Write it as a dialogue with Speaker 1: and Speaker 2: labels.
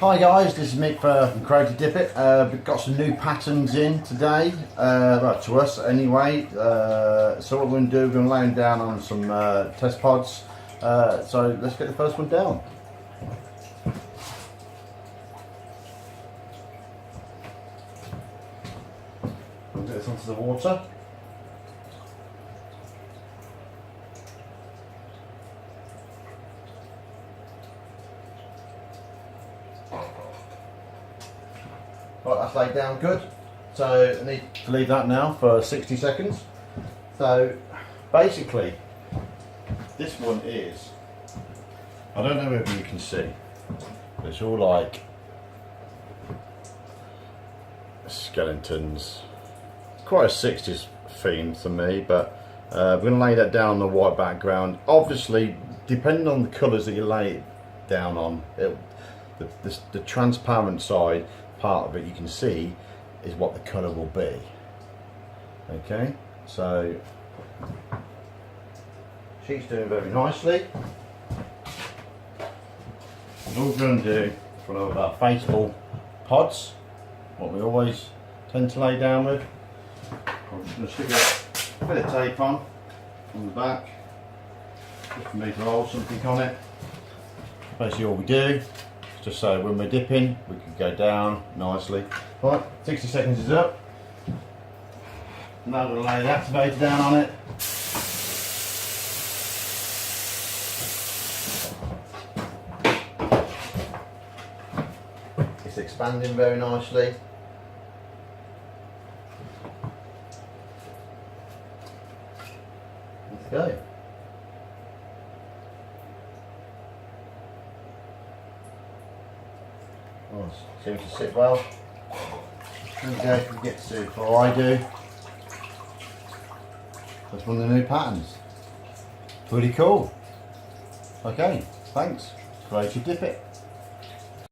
Speaker 1: Hi guys, this is Mick from Creative Dip It. We've got some new patterns in today, well, to us anyway. So what we're going to do, we're going to lay them down on some test pods. So let's get the first one down. We'll get this onto the water. Right, that's laid down good. So I need to leave that now for 60 seconds. So basically, this one is, I don't know whether you can see, but it's all like skeletons. Quite a 60s theme to me, but we're going to lay that down on the white background. Obviously, depending on the colours that you lay it down on, the transparent side part of it you can see is what the colour will be. Okay, so she's doing very nicely. And all we're going to do for one of our faithful pods, what we always tend to lay down with, I'm just going to stick a bit of tape on the back, just for me to roll something on it. Basically all we do, just so when we're dipping we can go down nicely. Right, 60 seconds is up. Now I'm going to lay the activator down on it. It's expanding very nicely. Let's go. Oh, seems to sit well. There we go, if we get to before I do. That's one of the new patterns. Pretty cool. Okay, thanks. Creative Dip It.